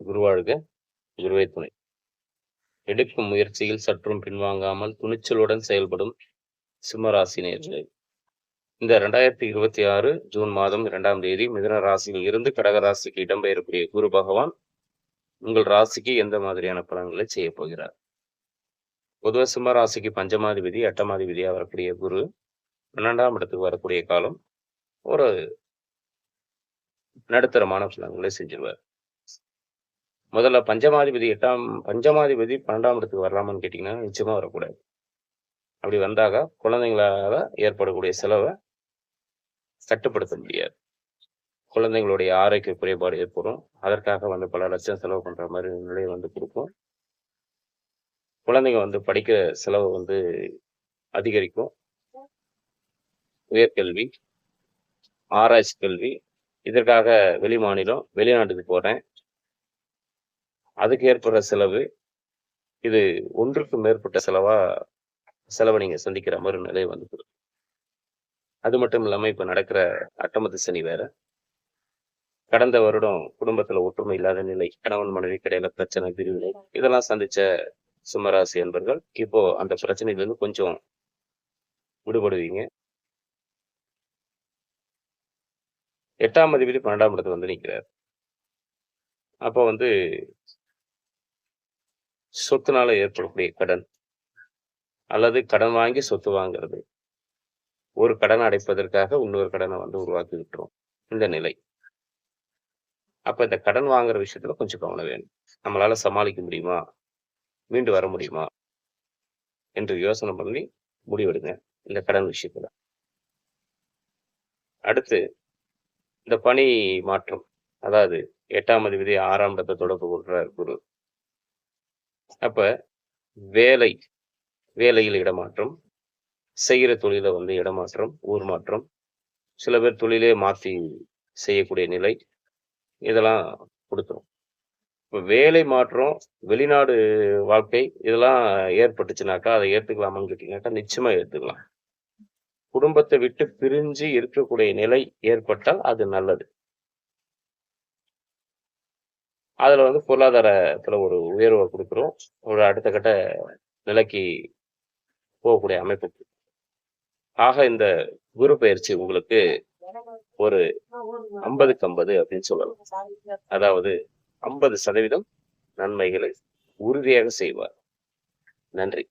குருவாழ்க, குருவே துணை. எடுக்கும் முயற்சியில் சற்றும் பின்வாங்காமல் துணிச்சலுடன் செயல்படும் சிம்மராசி நேயர்களே, இந்த 2026 ஜூன் மாதம் 2ஆம் தேதி மிதுன ராசியில் இருந்து கடக ராசிக்கு இடம்பெயரக்கூடிய குரு பகவான் உங்கள் ராசிக்கு எந்த மாதிரியான பலன்களை செய்ய போகிறார்? பொதுவாக சிம்ம ராசிக்கு பஞ்சமாதிபதி 8ஆம் வரக்கூடிய குரு 12ஆம் இடத்துக்கு வரக்கூடிய காலம் ஒரு நடுத்தரமான பலன்களை செஞ்சிருவார். முதல்ல பஞ்சமாதிபதி 12ஆம் இடத்துக்கு வரலாமான்னு கேட்டீங்கன்னா நிச்சயமா வரக்கூடாது. அப்படி வந்தாக குழந்தைங்களால ஏற்படக்கூடிய செலவை கட்டுப்படுத்த முடியாது. குழந்தைங்களுடைய ஆரோக்கிய குறைபாடு ஏற்படும். அதற்காக பல லட்சம் செலவு பண்ற மாதிரி நிலையை கொடுக்கும். குழந்தைங்க படிக்கிற செலவு அதிகரிக்கும். உயர்கல்வி, ஆராய்ச்சி கல்வி, இதற்காக வெளி மாநிலம், வெளிநாட்டுக்கு போறேன், அதுக்கு ஏற்படுற செலவு, இது ஒன்றுக்கு மேற்பட்ட செலவை நீங்க சந்திக்கிற மாதிரி நிலை கொடுக்கும். அது மட்டும் இல்லாம இப்ப நடக்கிற அட்டமத்து சனி வேற. கடந்த வருடம் குடும்பத்துல ஒற்றுமை இல்லாத நிலை, கணவன் மனைவி இடையில பிரச்சனை, பிரிவினை, இதெல்லாம் சந்திச்ச சிம்மராசி என்பர்கள் இப்போ அந்த பிரச்சனையிலிருந்து கொஞ்சம் விடுபடுவீங்க. 8ஆம் அதிபதி 12ஆம் இடத்துல நிற்கிறார். அப்போ சொத்துனால ஏற்படக்கூடிய கடன் அல்லது கடன் வாங்கி சொத்து வாங்குறது, ஒரு கடன் அடைப்பதற்காக இன்னொரு கடனை உருவாக்கி விட்டுரும் இந்த நிலை. அப்ப இந்த கடன் வாங்குற விஷயத்துல கொஞ்சம் கவனம் வேணும். நம்மளால சமாளிக்க முடியுமா, மீண்டு வர முடியுமா என்று யோசனை பண்ணி முடிவெடுங்க இந்த கடன் விஷயத்துல. அடுத்து இந்த பணி மாற்றம், அதாவது 8ஆம் அதிபதி 6ஆம் இடத்தை தொடர்பு கொள்றார் குரு. அப்ப வேலையில் இடமாற்றம், செய்கிற தொழில இடமாற்றம், ஊர் மாற்றம், சில பேர் தொழிலே மாற்றி செய்யக்கூடிய நிலை, இதெல்லாம் கொடுத்துரும். இப்போ வேலை மாற்றம், வெளிநாடு வாழ்க்கை, இதெல்லாம் ஏற்பட்டுச்சுனாக்கா அதை ஏற்றுக்கலாமான்னு கேட்டீங்கன்னாக்கா நிச்சயமா ஏற்றுக்கலாம். குடும்பத்தை விட்டு பிரிஞ்சு இருக்கக்கூடிய நிலை ஏற்பட்டால் அது நல்லது. அதுல பொருளாதாரத்துல ஒரு உயர்வை கொடுக்குறோம். ஒரு அடுத்த கட்ட நிலைக்கு போகக்கூடிய அமைப்பு. ஆக இந்த குரு பயிற்சி உங்களுக்கு ஒரு 50க்கு 50 அப்படின்னு சொல்லலாம். அதாவது 50% நன்மைகளை உறுதியாக செய்வார். நன்றி.